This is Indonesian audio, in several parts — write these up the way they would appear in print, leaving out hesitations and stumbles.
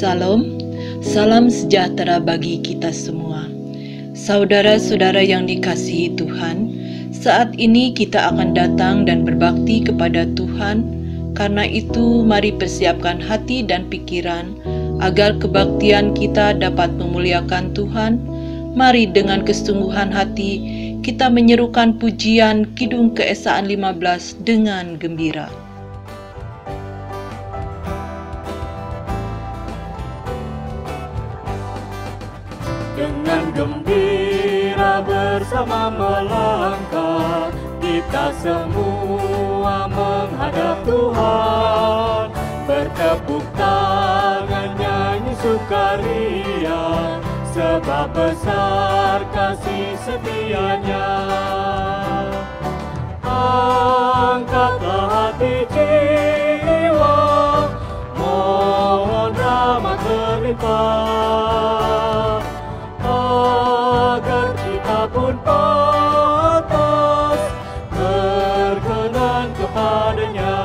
Salam, salam sejahtera bagi kita semua. Saudara-saudara yang dikasihi Tuhan, saat ini kita akan datang dan berbakti kepada Tuhan. Karena itu, mari persiapkan hati dan pikiran agar kebaktian kita dapat memuliakan Tuhan. Mari dengan kesungguhan hati kita menyerukan pujian Kidung Keesaan 15 dengan gembira. Dengan gembira bersama melangkah, kita semua menghadap Tuhan. Bertepuk tangan nyanyi sukaria, sebab besar kasih setianya. Angkatlah hati jiwa, mohon rahmat berlimpah, agar kita pun pantas berkenan kepadanya.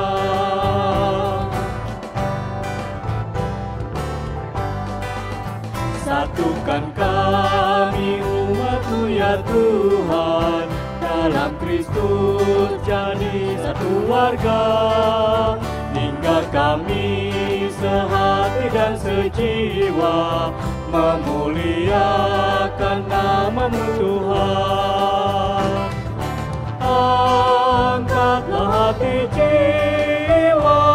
Satukan kami umat-Mu ya Tuhan, dalam Kristus jadi satu warga, hingga kami sehati dan sejiwa memuliakan nama-Mu Tuhan. Angkatlah hati jiwa,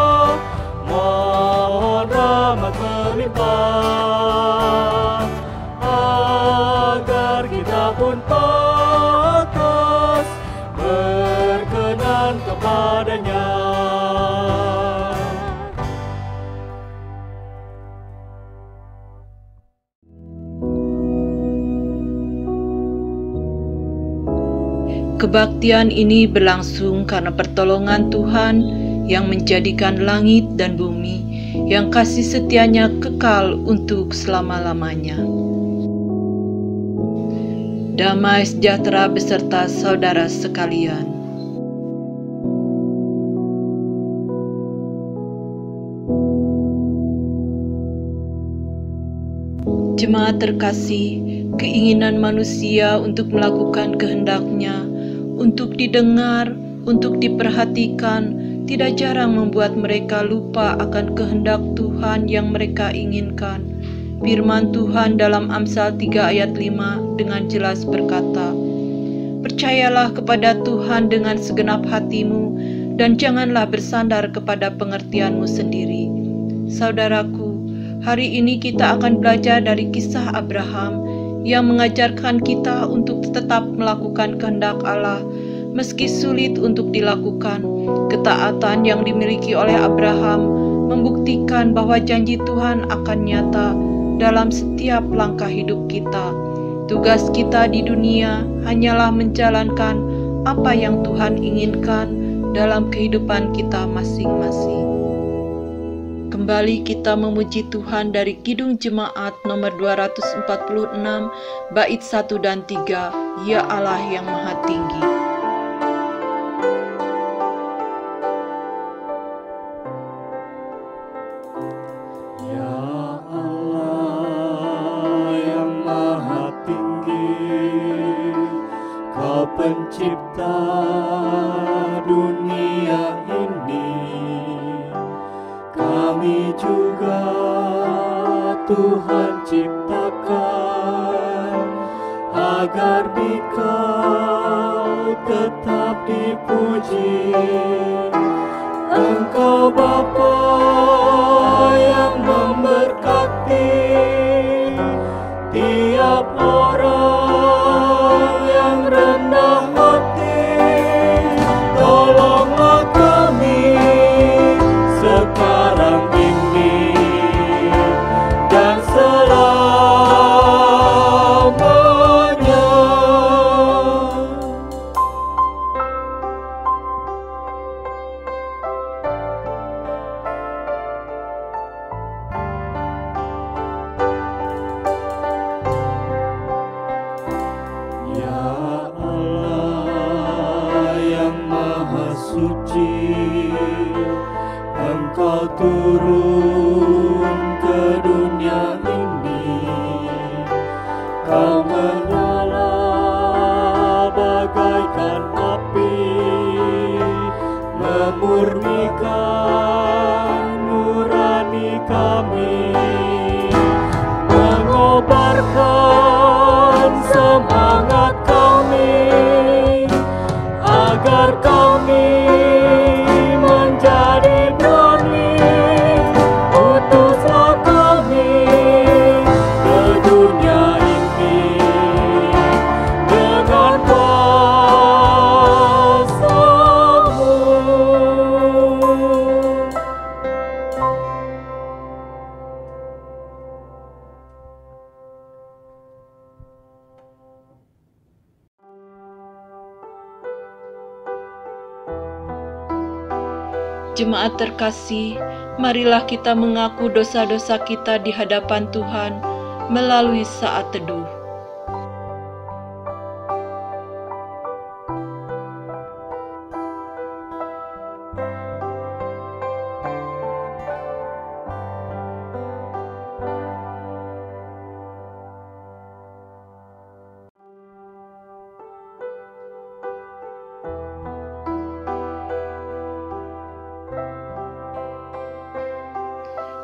mohon rahmat berlimpah, agar kita pun pantas berkenan kepadanya. Kebaktian ini berlangsung karena pertolongan Tuhan yang menjadikan langit dan bumi, yang kasih setianya kekal untuk selama-lamanya. Damai sejahtera beserta saudara sekalian. Jemaat terkasih, keinginan manusia untuk melakukan kehendak-Nya, untuk didengar, untuk diperhatikan, tidak jarang membuat mereka lupa akan kehendak Tuhan yang mereka inginkan. Firman Tuhan dalam Amsal 3 ayat 5 dengan jelas berkata, "Percayalah kepada Tuhan dengan segenap hatimu, dan janganlah bersandar kepada pengertianmu sendiri." Saudaraku, hari ini kita akan belajar dari kisah Abraham yang mengajarkan kita untuk tetap melakukan kehendak Allah meski sulit untuk dilakukan. Ketaatan yang dimiliki oleh Abraham membuktikan bahwa janji Tuhan akan nyata dalam setiap langkah hidup kita. Tugas kita di dunia hanyalah menjalankan apa yang Tuhan inginkan dalam kehidupan kita masing-masing. Kembali kita memuji Tuhan dari Kidung Jemaat nomor 246, bait 1 dan 3, Ya Allah yang Maha Tinggi. Ya Allah yang Maha Tinggi, Kau pencipta dunia ini. Kami juga Tuhan ciptakan agar Dikau tetap dipuji. Engkau Bapa yang memberkati tiap orang yang rendah hati. Tolonglah kami sekarang ini dan selamanya. Ya Allah yang Maha Suci, Engkau turun ke ke dunia ini, Kau menyala bagaikan api, memurnikan nurani kami, mengobarkan semangat kami, agar kami menjadi berani. Utuslah kami ke dunia ini dengan kuasa-Mu. Jemaat terkasih, marilah kita mengaku dosa-dosa kita di hadapan Tuhan melalui saat teduh.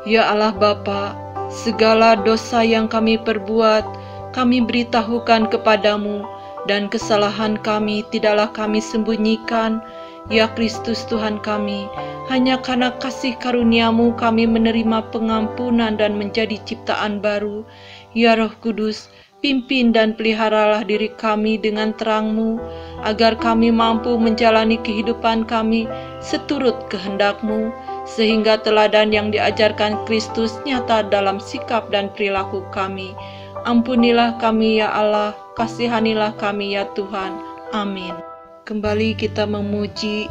Ya Allah Bapa, segala dosa yang kami perbuat, kami beritahukan kepadamu, dan kesalahan kami tidaklah kami sembunyikan. Ya Kristus Tuhan kami, hanya karena kasih karunia-Mu kami menerima pengampunan dan menjadi ciptaan baru. Ya Roh Kudus, pimpin dan peliharalah diri kami dengan terang-Mu, agar kami mampu menjalani kehidupan kami seturut kehendak-Mu, sehingga teladan yang diajarkan Kristus nyata dalam sikap dan perilaku kami. Ampunilah kami ya Allah, kasihanilah kami ya Tuhan. Amin. Kembali kita memuji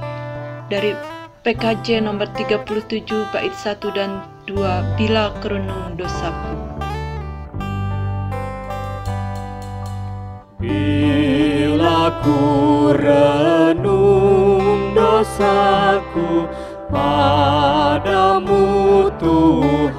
dari PKJ nomor 37 bait 1 dan 2, Bila Kerenung Dosaku. Bila ku renung dosaku padamu Tuhan,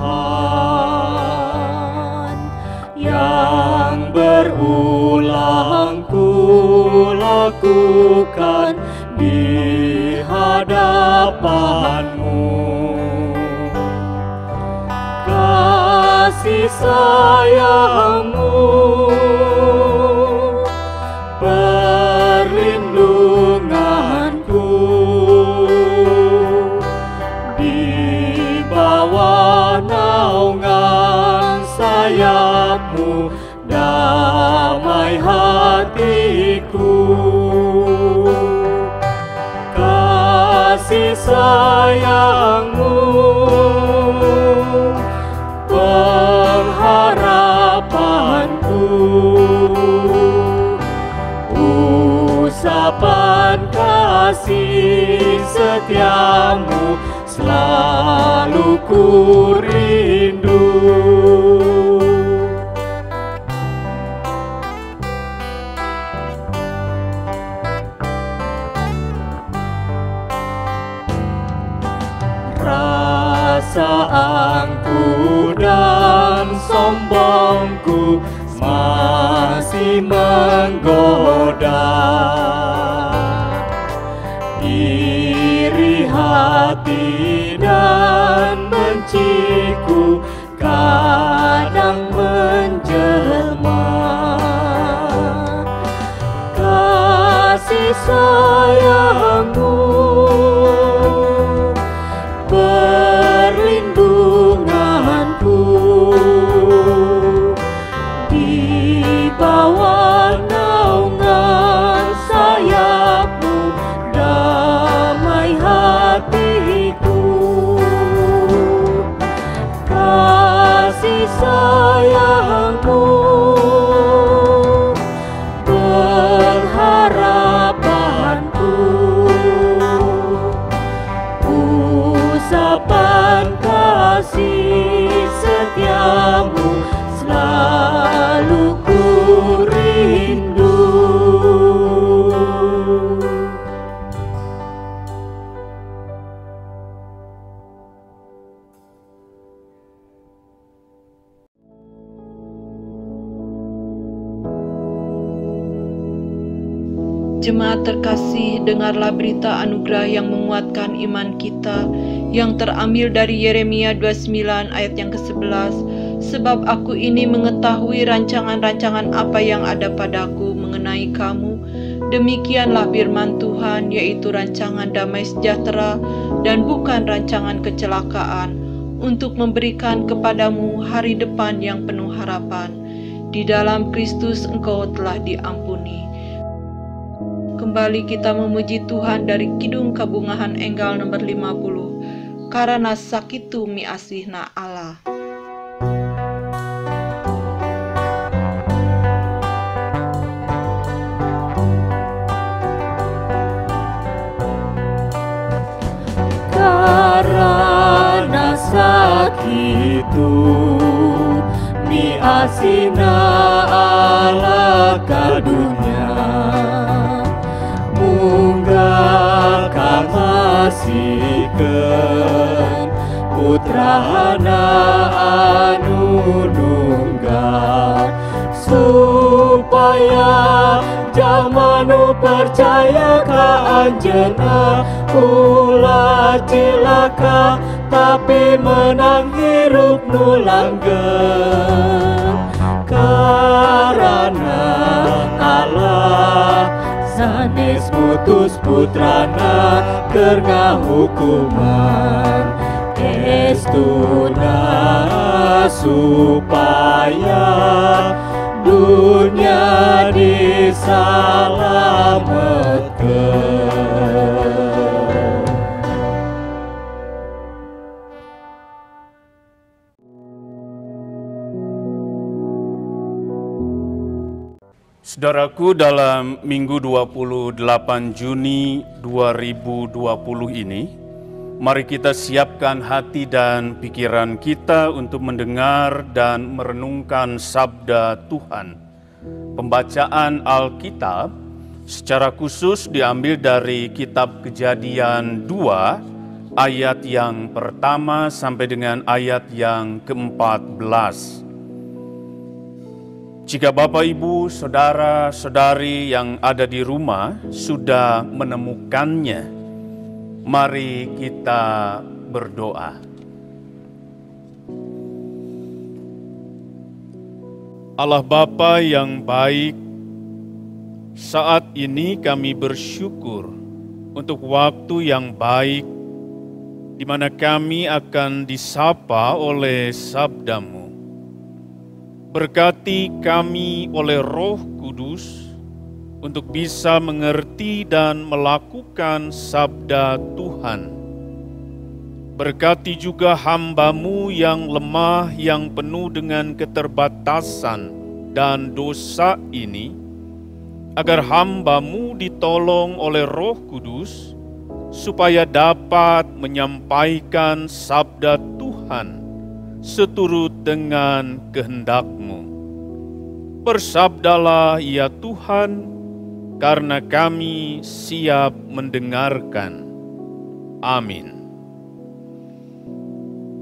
yang berulang ku lakukan di hadapan-Mu, kasih sayang-Mu, perlindunganku, di bawah naungan sayap-Mu, damai hatiku. Kasih sayang-Mu, pengharapanku, usapan kasih setia-Mu selalu ku rindu. Rasa angku dan sombongku masih menggoda, iri hati dan benciku kadang menjelma. Kasih sayang-Mu, perlindunganku, di bawah naungan sayap-Mu, damai hatiku. Kasih sayang-Mu, pengharapanku, Jemaat terkasih, dengarlah berita anugerah yang menguatkan iman kita, yang terambil dari Yeremia 29 ayat yang ke-11. Sebab aku ini mengetahui rancangan-rancangan apa yang ada padaku mengenai kamu. Demikianlah firman Tuhan, yaitu rancangan damai sejahtera dan bukan rancangan kecelakaan, untuk memberikan kepadamu hari depan yang penuh harapan. Di dalam Kristus engkau telah diampuni. Kembali kita memuji Tuhan dari Kidung Kabungahan Enggal nomor 50. Karena sakitu miasihna Allah. Karena sakitu miasihna Allah kadunya, munggah kamasihkeun putrana anu nunggal, supaya jamanu percaya ka anjeunna ulah cilaka tapi menang hirup nu langgeng. Karana Allah sanes mutus putrana keur ngahukuman estuna supaya dunia disalametkeun. Saudaraku, dalam Minggu 28 Juni 2020 ini, mari kita siapkan hati dan pikiran kita untuk mendengar dan merenungkan sabda Tuhan. Pembacaan Alkitab secara khusus diambil dari kitab Kejadian 2 ayat yang pertama sampai dengan ayat yang ke-14. Jika Bapak, Ibu, Saudara-saudari yang ada di rumah sudah menemukannya, mari kita berdoa. Allah Bapa yang baik, saat ini kami bersyukur untuk waktu yang baik di mana kami akan disapa oleh sabda-Mu. Berkati kami oleh Roh Kudus untuk bisa mengerti dan melakukan sabda Tuhan. Berkati juga hamba-Mu yang lemah, yang penuh dengan keterbatasan dan dosa ini, agar hamba-Mu ditolong oleh Roh Kudus, supaya dapat menyampaikan sabda Tuhan seturut dengan kehendak-Mu. Bersabdalah ya Tuhan, karena kami siap mendengarkan. Amin.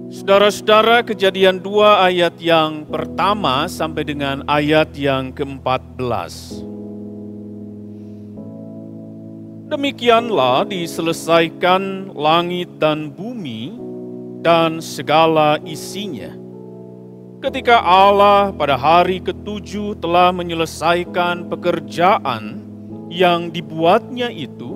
Saudara-saudara, Kejadian 2 ayat yang pertama sampai dengan ayat yang ke-14. Demikianlah diselesaikan langit dan bumi dan segala isinya. Ketika Allah pada hari ke-7 telah menyelesaikan pekerjaan yang dibuatnya itu,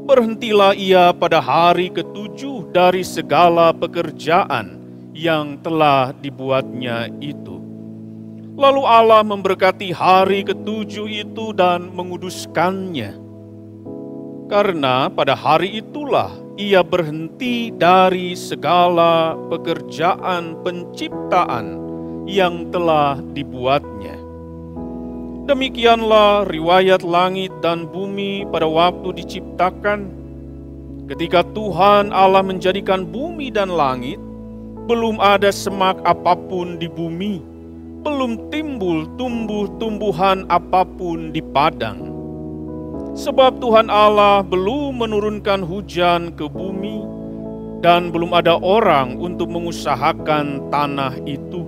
berhentilah ia pada hari ke-7 dari segala pekerjaan yang telah dibuatnya itu. Lalu Allah memberkati hari ke-7 itu dan menguduskannya. Karena pada hari itulah ia berhenti dari segala pekerjaan penciptaan yang telah dibuatnya. Demikianlah riwayat langit dan bumi pada waktu diciptakan. Ketika Tuhan Allah menjadikan bumi dan langit, belum ada semak apapun di bumi, belum timbul tumbuh-tumbuhan apapun di padang. Sebab Tuhan Allah belum menurunkan hujan ke bumi, dan belum ada orang untuk mengusahakan tanah itu.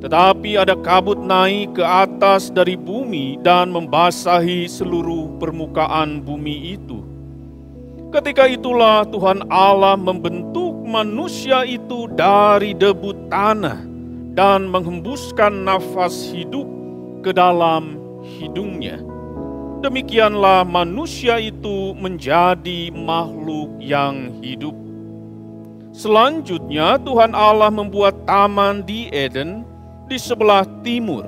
Tetapi ada kabut naik ke atas dari bumi dan membasahi seluruh permukaan bumi itu. Ketika itulah Tuhan Allah membentuk manusia itu dari debu tanah dan menghembuskan nafas hidup ke dalam hidungnya. Demikianlah manusia itu menjadi makhluk yang hidup. Selanjutnya Tuhan Allah membuat taman di Eden di sebelah timur.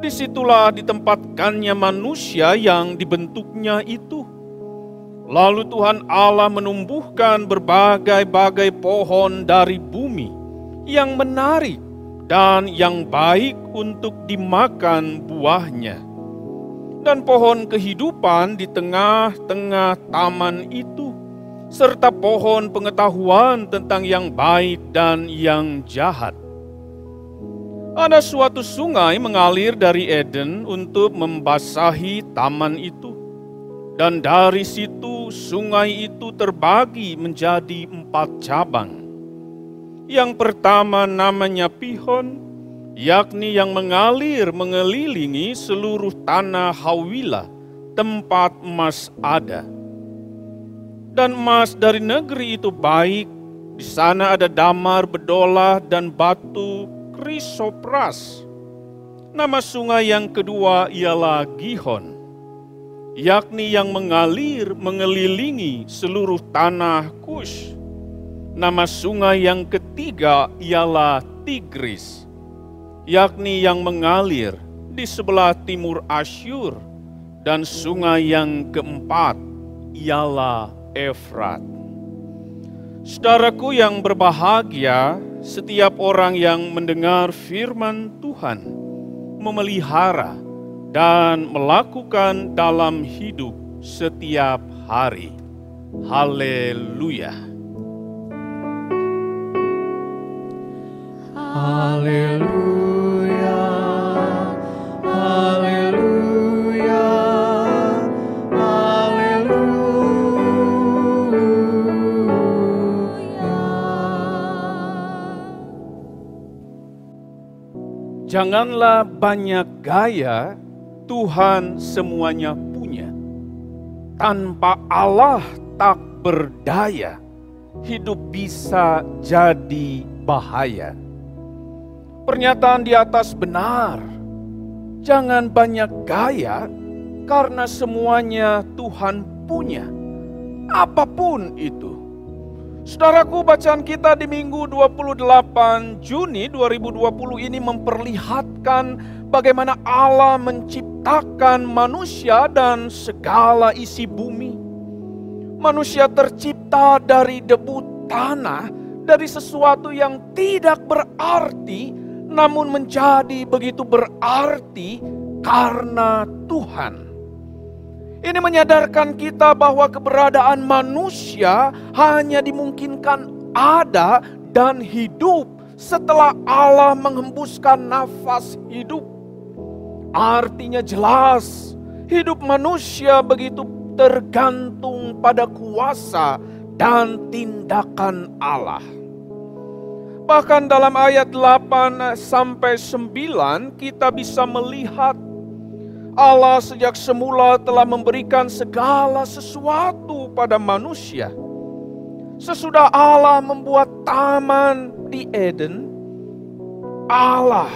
Disitulah ditempatkannya manusia yang dibentuknya itu. Lalu Tuhan Allah menumbuhkan berbagai-bagai pohon dari bumi yang menarik dan yang baik untuk dimakan buahnya. Dan pohon kehidupan di tengah-tengah taman itu, serta pohon pengetahuan tentang yang baik dan yang jahat. Ada suatu sungai mengalir dari Eden untuk membasahi taman itu. Dan dari situ sungai itu terbagi menjadi 4 cabang. Yang pertama namanya Pihon, yakni yang mengalir mengelilingi seluruh tanah Hawila, tempat emas ada. Dan emas dari negeri itu baik, di sana ada damar bedolah dan batu krisopras. Nama sungai yang kedua ialah Gihon, yakni yang mengalir mengelilingi seluruh tanah Kush. Nama sungai yang ketiga ialah Tigris, yakni yang mengalir di sebelah timur Asyur. Dan sungai yang keempat ialah Efrat. Saudaraku yang berbahagia, setiap orang yang mendengar firman Tuhan, memelihara dan melakukan dalam hidup setiap hari. Haleluya. Haleluya, haleluya, haleluya. Janganlah banyak gaya, Tuhan semuanya punya. Tanpa Allah tak berdaya, hidup bisa jadi bahaya. Pernyataan di atas benar. Jangan banyak gaya, karena semuanya Tuhan punya. Apapun itu. Saudaraku, bacaan kita di Minggu 28 Juni 2020 ini memperlihatkan bagaimana Allah menciptakan manusia dan segala isi bumi. Manusia tercipta dari debu tanah, dari sesuatu yang tidak berarti, namun menjadi begitu berarti karena Tuhan. Ini menyadarkan kita bahwa keberadaan manusia hanya dimungkinkan ada dan hidup setelah Allah menghembuskan nafas hidup. Artinya jelas, hidup manusia begitu tergantung pada kuasa dan tindakan Allah. Bahkan dalam ayat 8 sampai 9 kita bisa melihat Allah sejak semula telah memberikan segala sesuatu pada manusia. Sesudah Allah membuat taman di Eden, Allah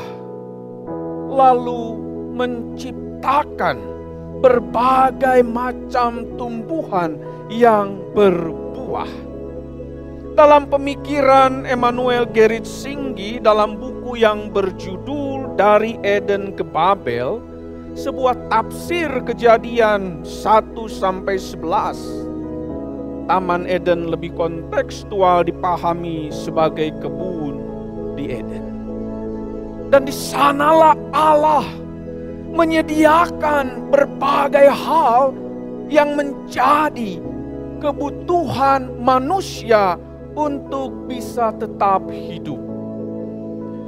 lalu menciptakan berbagai macam tumbuhan yang berbuah. Dalam pemikiran Emmanuel Gerrit Singgi dalam buku yang berjudul Dari Eden ke Babel, sebuah tafsir Kejadian 1-11. Taman Eden lebih kontekstual dipahami sebagai kebun di Eden. Dan di sanalah Allah menyediakan berbagai hal yang menjadi kebutuhan manusia untuk bisa tetap hidup.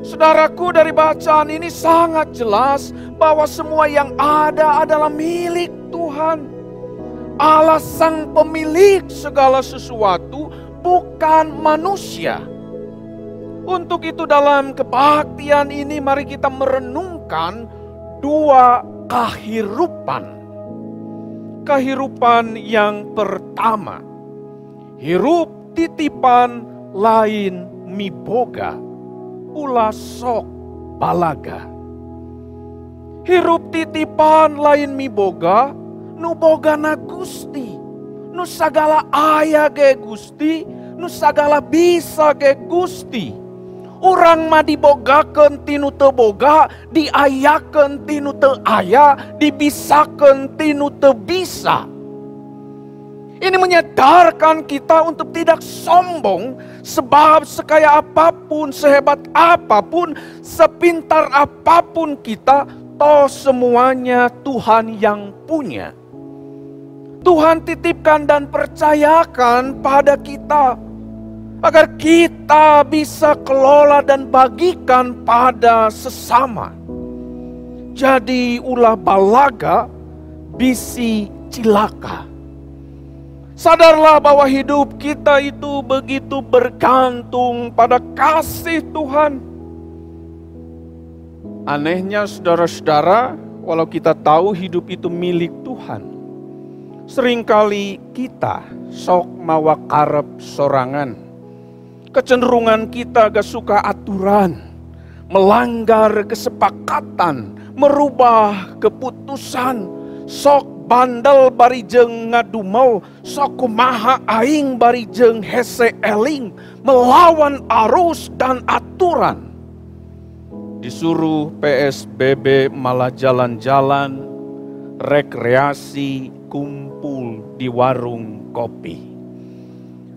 Saudaraku, dari bacaan ini sangat jelas bahwa semua yang ada adalah milik Tuhan. Allah sang pemilik segala sesuatu, bukan manusia. Untuk itu dalam kebaktian ini mari kita merenungkan dua kehirupan. Kehirupan yang pertama, hirup titipan lain miboga, ulah sok balaga. Hirup titipan lain miboga, nu boga na Gusti, nu sagala aya ge Gusti, nu sagala bisa ge Gusti. Urang mah dibogakeun tinu teu boga, diayakeun tinu teu aya, dibisakeun tinu teu bisa. Ini menyadarkan kita untuk tidak sombong, sebab sekaya apapun, sehebat apapun, sepintar apapun kita, toh semuanya Tuhan yang punya. Tuhan titipkan dan percayakan pada kita, agar kita bisa kelola dan bagikan pada sesama. Jadi ulah balaga, bisi cilaka. Sadarlah bahwa hidup kita itu begitu bergantung pada kasih Tuhan. Anehnya saudara-saudara, walau kita tahu hidup itu milik Tuhan, seringkali kita sok mawa karep sorangan. Kecenderungan kita gak suka aturan, melanggar kesepakatan, merubah keputusan, sok bandel bari jeung ngadumel, sok kumaha aing bari jeung hese eling, melawan arus dan aturan. Disuruh PSBB malah jalan-jalan, rekreasi, kumpul di warung kopi.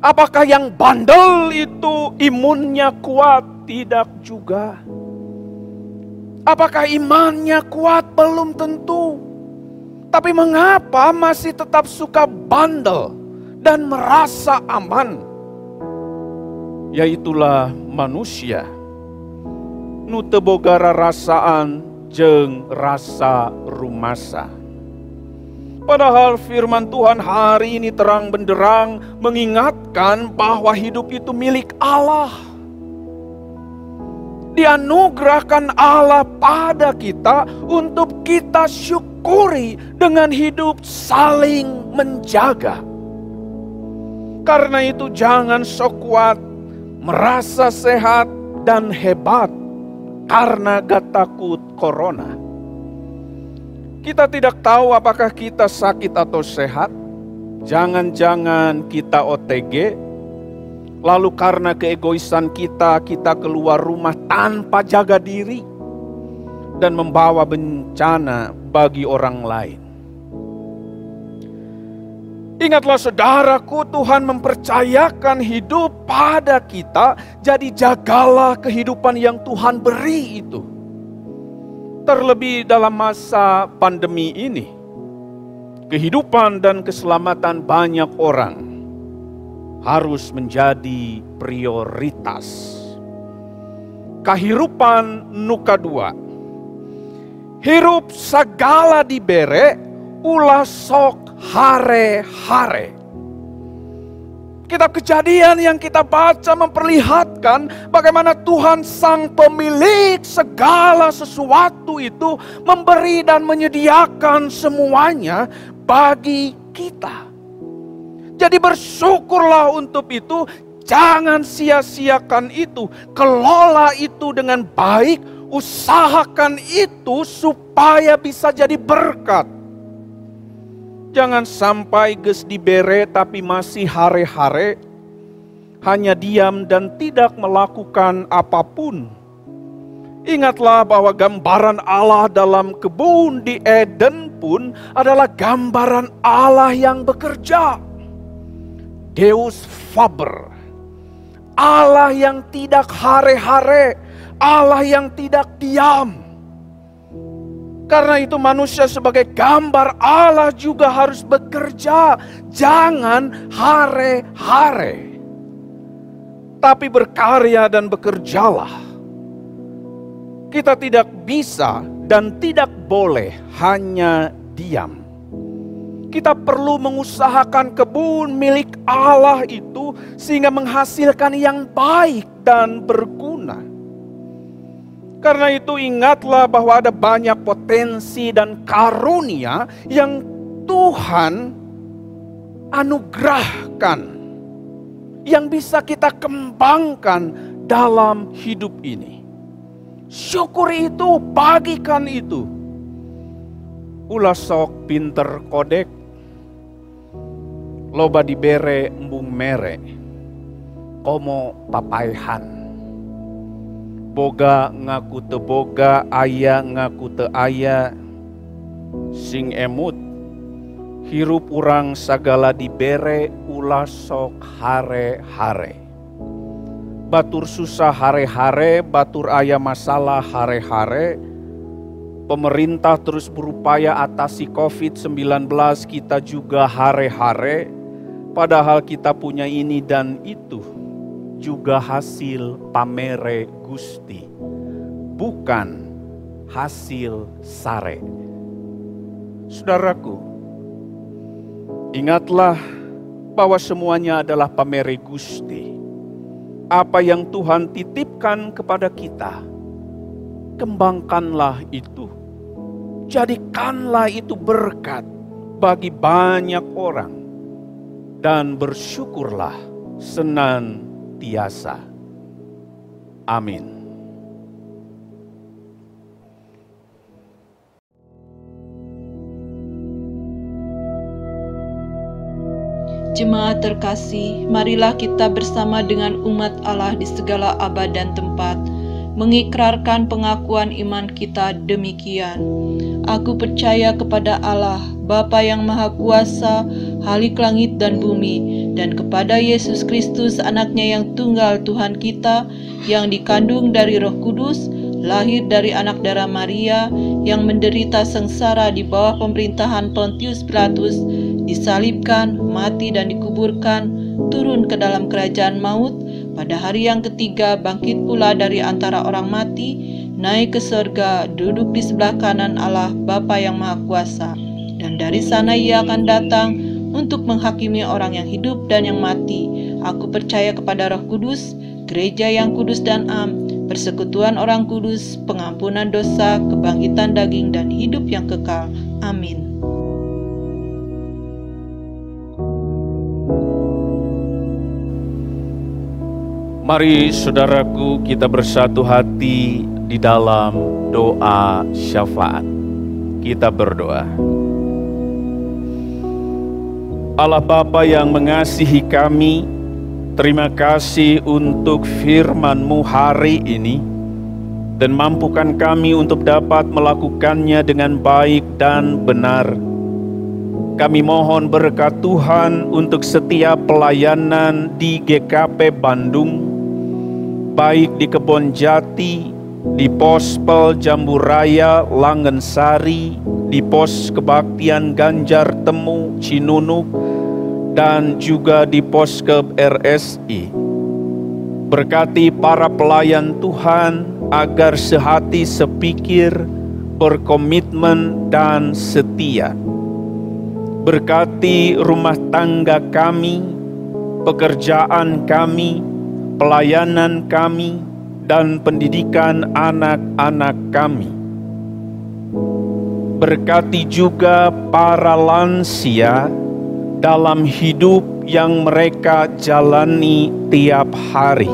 Apakah yang bandel itu imunnya kuat? Tidak juga. Apakah imannya kuat? Belum tentu. Tapi mengapa masih tetap suka bandel dan merasa aman? Yaitulah manusia. Nu teu boga rarasaan jeung rasa rumasa. Padahal firman Tuhan hari ini terang benderang mengingatkan bahwa hidup itu milik Allah. Dianugerahkan Allah pada kita untuk kita syukuri dengan hidup saling menjaga. Karena itu jangan sok kuat, merasa sehat dan hebat karena gak takut corona. Kita tidak tahu apakah kita sakit atau sehat. Jangan-jangan kita OTG. Lalu karena keegoisan kita keluar rumah tanpa jaga diri. Dan membawa bencana bagi orang lain. Ingatlah saudaraku, Tuhan mempercayakan hidup pada kita. Jadi jagalah kehidupan yang Tuhan beri itu. Terlebih dalam masa pandemi ini, kehidupan dan keselamatan banyak orang harus menjadi prioritas. Kahirupan nu kadua, hirup sagala dibere, ulah sok hare-hare. Kitab Kejadian yang kita baca memperlihatkan bagaimana Tuhan sang pemilik segala sesuatu itu memberi dan menyediakan semuanya bagi kita. Jadi bersyukurlah untuk itu, jangan sia-siakan itu, kelola itu dengan baik, usahakan itu supaya bisa jadi berkat. Jangan sampai geus dibere tapi masih hare-hare, hanya diam dan tidak melakukan apapun. Ingatlah bahwa gambaran Allah dalam kebun di Eden pun adalah gambaran Allah yang bekerja. Deus Faber, Allah yang tidak hare-hare, Allah yang tidak diam. Karena itu manusia sebagai gambar Allah juga harus bekerja. Jangan hare-hare, tapi berkarya dan bekerjalah. Kita tidak bisa dan tidak boleh hanya diam. Kita perlu mengusahakan kebun milik Allah itu sehingga menghasilkan yang baik dan berguna. Karena itu ingatlah bahwa ada banyak potensi dan karunia yang Tuhan anugerahkan, yang bisa kita kembangkan dalam hidup ini. Syukuri itu, bagikan itu. Ulah sok pinter kodek, loba dibere embung mere, komo papaihan. Boga ngaku te boga, aya ngaku te aya, sing emut. Hirup urang sagala dibere, ulah sok hare-hare. Batur susah hare-hare, batur aya masalah hare-hare. Pemerintah terus berupaya atasi COVID-19, kita juga hare-hare. Padahal kita punya ini dan itu juga hasil pamere Gusti, bukan hasil sare. Saudaraku, ingatlah bahwa semuanya adalah pamere Gusti. Apa yang Tuhan titipkan kepada kita, kembangkanlah itu. Jadikanlah itu berkat bagi banyak orang. Dan bersyukurlah senantiasa. Amin. Jemaat terkasih, marilah kita bersama dengan umat Allah di segala abad dan tempat mengikrarkan pengakuan iman kita demikian. Aku percaya kepada Allah, Bapa yang Maha Kuasa, Khalik langit dan bumi, dan kepada Yesus Kristus, anaknya yang tunggal Tuhan kita, yang dikandung dari Roh Kudus, lahir dari anak darah Maria, yang menderita sengsara di bawah pemerintahan Pontius Pilatus, disalibkan, mati dan dikuburkan, turun ke dalam kerajaan maut, pada hari yang ketiga bangkit pula dari antara orang mati, naik ke surga, duduk di sebelah kanan Allah Bapa yang Maha Kuasa. Dan dari sana ia akan datang untuk menghakimi orang yang hidup dan yang mati. Aku percaya kepada Roh Kudus, gereja yang kudus dan am, persekutuan orang kudus, pengampunan dosa, kebangkitan daging dan hidup yang kekal. Amin. Mari saudaraku, kita bersatu hati di dalam doa syafaat. Kita berdoa. Allah Bapa yang mengasihi kami, terima kasih untuk firman-Mu hari ini, dan mampukan kami untuk dapat melakukannya dengan baik dan benar. Kami mohon berkat Tuhan untuk setiap pelayanan di GKP Bandung, baik di Kebon Jati, di Pospel Jambu Raya Langensari, di Pos Kebaktian Ganjar Temu Cinunuk, dan juga di Poskeb RSI. Berkati para pelayan Tuhan agar sehati sepikir, berkomitmen dan setia. Berkati rumah tangga kami, pekerjaan kami, pelayanan kami, dan pendidikan anak-anak kami. Berkati juga para lansia dalam hidup yang mereka jalani tiap hari.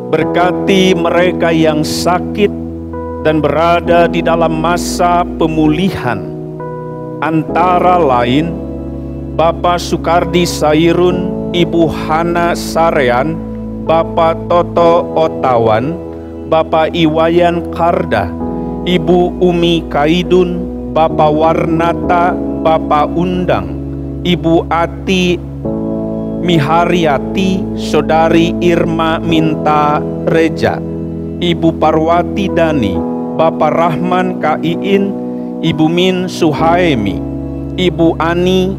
Berkati mereka yang sakit dan berada di dalam masa pemulihan, antara lain Bapak Sukardi Sairun, Ibu Hana Sarean, Bapak Toto Otawan, Bapak Iwayan Karda, Ibu Umi Kaidun, Bapak Warnata, Bapak Undang, Ibu Ati Mihariati, Saudari Irma Minta Reja, Ibu Parwati Dani, Bapak Rahman Kaiin, Ibu Min Suhaemi, Ibu Ani,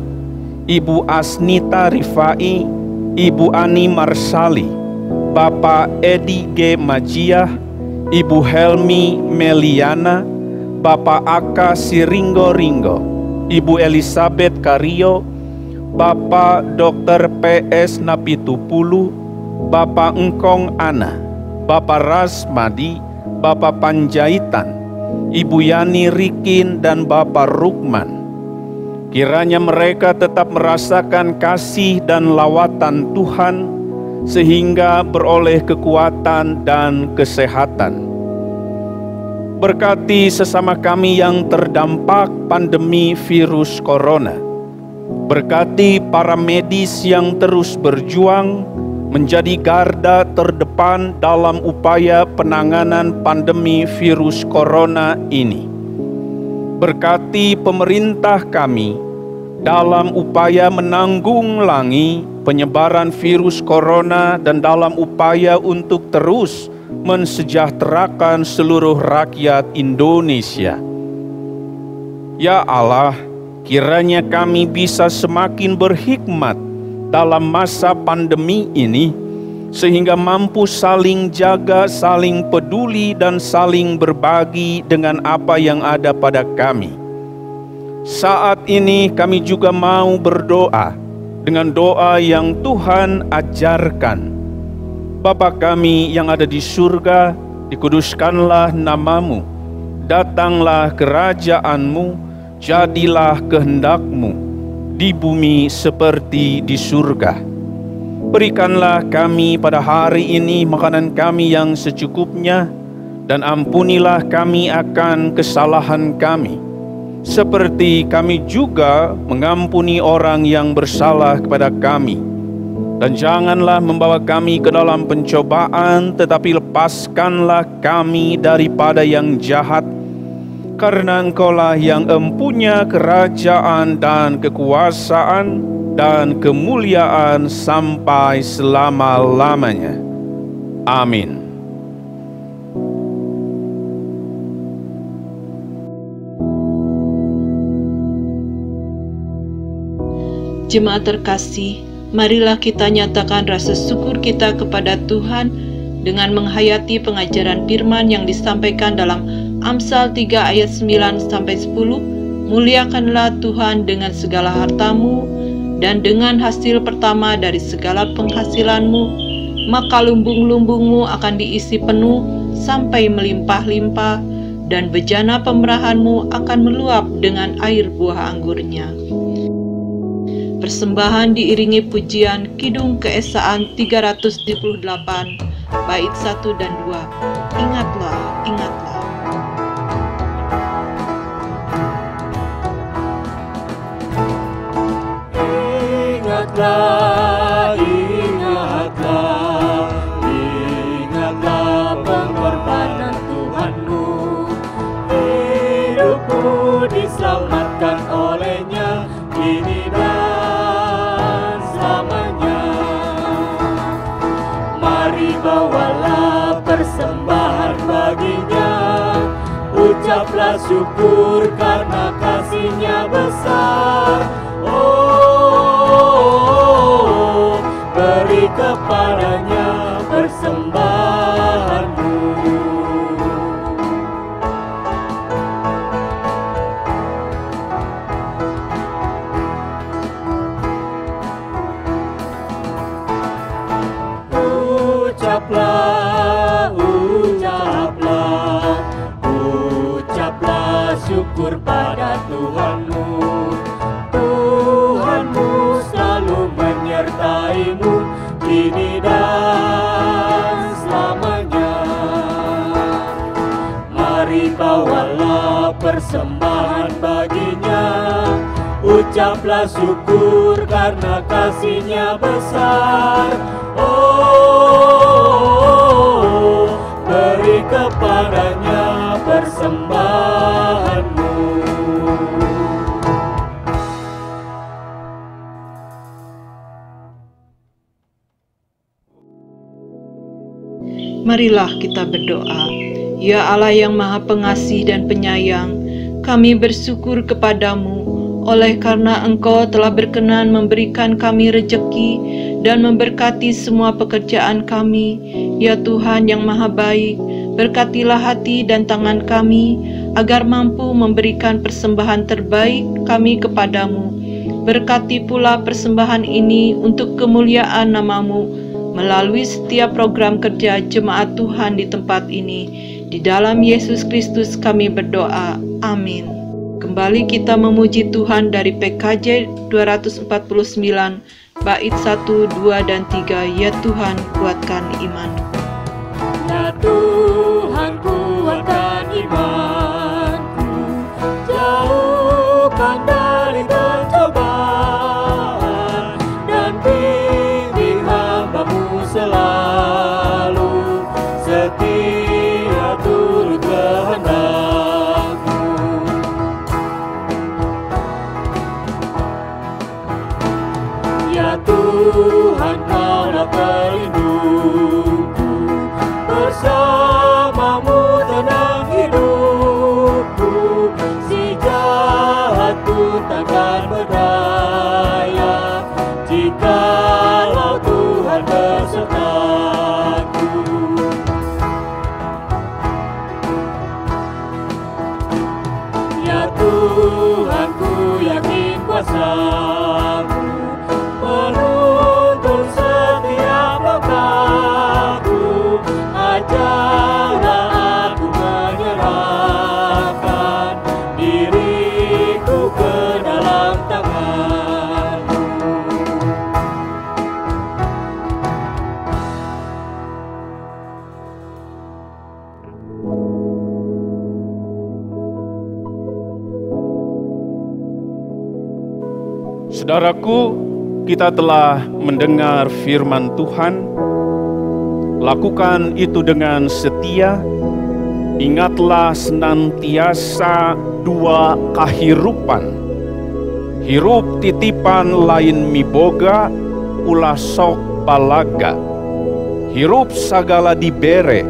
Ibu Asnita Rifai, Ibu Ani Marsali, Bapak Edi G. Majiah, Ibu Helmi Meliana, Bapak Aka Siringgo Ringgo, Ibu Elizabeth Kario, Bapak Dr. PS Napitupulu, Bapak Engkong Ana, Bapak Rasmadi, Bapak Panjaitan, Ibu Yani Rikin, dan Bapak Rukman. Kiranya mereka tetap merasakan kasih dan lawatan Tuhan, sehingga beroleh kekuatan dan kesehatan. Berkati sesama kami yang terdampak pandemi virus corona. Berkati para medis yang terus berjuang menjadi garda terdepan dalam upaya penanganan pandemi virus corona ini. Berkati pemerintah kami dalam upaya menanggulangi penyebaran virus corona dan dalam upaya untuk terus mensejahterakan seluruh rakyat Indonesia. Ya Allah, kiranya kami bisa semakin berhikmat dalam masa pandemi ini, sehingga mampu saling jaga, saling peduli, dan saling berbagi dengan apa yang ada pada kami. Saat ini kami juga mau berdoa dengan doa yang Tuhan ajarkan. Bapa kami yang ada di surga, dikuduskanlah namamu, datanglah kerajaan-Mu, jadilah kehendak-Mu di bumi seperti di surga. Berikanlah kami pada hari ini makanan kami yang secukupnya, dan ampunilah kami akan kesalahan kami, seperti kami juga mengampuni orang yang bersalah kepada kami. Dan janganlah membawa kami ke dalam pencobaan, tetapi lepaskanlah kami daripada yang jahat, karena Engkaulah yang empunya kerajaan dan kekuasaan dan kemuliaan sampai selama-lamanya. Amin. Jemaat terkasih, marilah kita nyatakan rasa syukur kita kepada Tuhan dengan menghayati pengajaran firman yang disampaikan dalam Amsal 3 ayat 9-10. Muliakanlah Tuhan dengan segala hartamu dan dengan hasil pertama dari segala penghasilanmu, maka lumbung-lumbungmu akan diisi penuh sampai melimpah-limpah, dan bejana pemerahanmu akan meluap dengan air buah anggurnya. Persembahan diiringi pujian Kidung Keesaan 378, bait 1 dan 2. Ingatlah, ingatlah. Ingatlah, ingatlah, ingatlah pengorbanan Tuhanmu. Hidupmu diselamatkan olehnya kini dan selamanya. Mari bawalah persembahan baginya, ucaplah syukur karena kasih-Nya besar. Oh, beri kepadanya persembahanmu. Ucaplah, ucaplah, ucaplah syukur pada Tuhanmu. Tuhanmu selalu menyertaimu kini dan selamanya. Mari bawalah persembahan baginya, ucaplah syukur karena kasih-Nya besar. Oh, beri kepadanya persembahanmu. Marilah kita berdoa. Ya Allah yang Maha Pengasih dan Penyayang, kami bersyukur kepadamu oleh karena Engkau telah berkenan memberikan kami rejeki dan memberkati semua pekerjaan kami. Ya Tuhan yang Maha Baik, berkatilah hati dan tangan kami agar mampu memberikan persembahan terbaik kami kepadamu. Berkati pula persembahan ini untuk kemuliaan nama-Mu melalui setiap program kerja jemaat Tuhan di tempat ini. Di dalam Yesus Kristus kami berdoa. Amin. Kembali kita memuji Tuhan dari PKJ 249, bait 1, 2, dan 3. Ya Tuhan, kuatkan imanku. Ya Tuhan, kuatkan imanku, jauhkan dari pencobaan, dan bimbing hamba-Mu selalu setia turut kehendak-Mu. Ya Tuhan, Kaulah pelindungku, bersama-Mu tenang hidupku, si jahat pun takkan berdaya, jikalau Tuhan bersertaku. Ya Tuhan, ku yakin kuasa-Mu menuntun setiap langkahku, ajarlah aku menyerahkan diriku ke dalam tangan-Mu. Saudaraku, kita telah mendengar firman Tuhan. Lakukan itu dengan setia. Ingatlah senantiasa dua kahirupan. Hirup titipan lain miboga, ulah sok balaga. Hirup sagala dibere,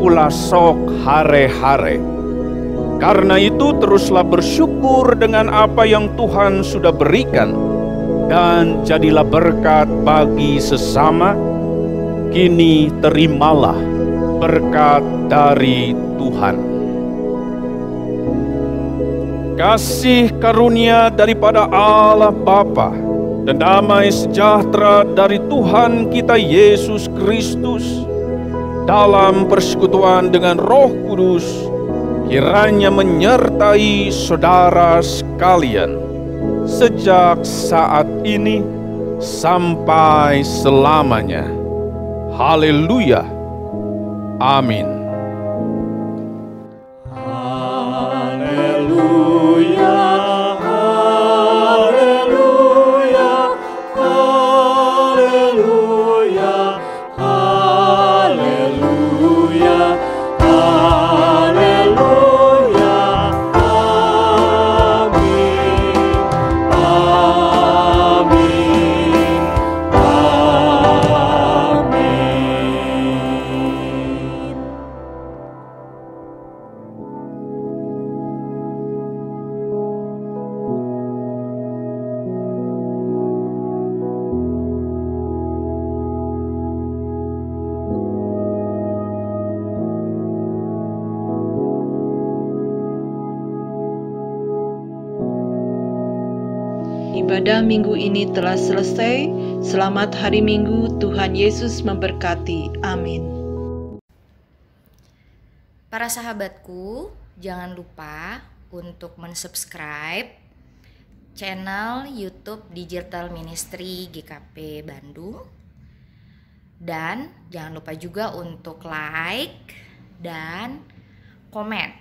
ulah sok hare-hare. Karena itu teruslah bersyukur dengan apa yang Tuhan sudah berikan, dan jadilah berkat bagi sesama. Kini terimalah berkat dari Tuhan. Kasih karunia daripada Allah Bapa dan damai sejahtera dari Tuhan kita Yesus Kristus dalam persekutuan dengan Roh Kudus kiranya menyertai saudara sekalian sejak saat ini sampai selamanya. Haleluya. Amin. Haleluya, haleluya, haleluya, haleluya, haleluya, amin, amin, amin. Ibadah minggu ini telah selesai. Selamat hari Minggu. Tuhan Yesus memberkati. Amin. Para sahabatku, jangan lupa untuk mensubscribe channel YouTube Digital Ministry GKP Bandung. Dan jangan lupa juga untuk like dan komen.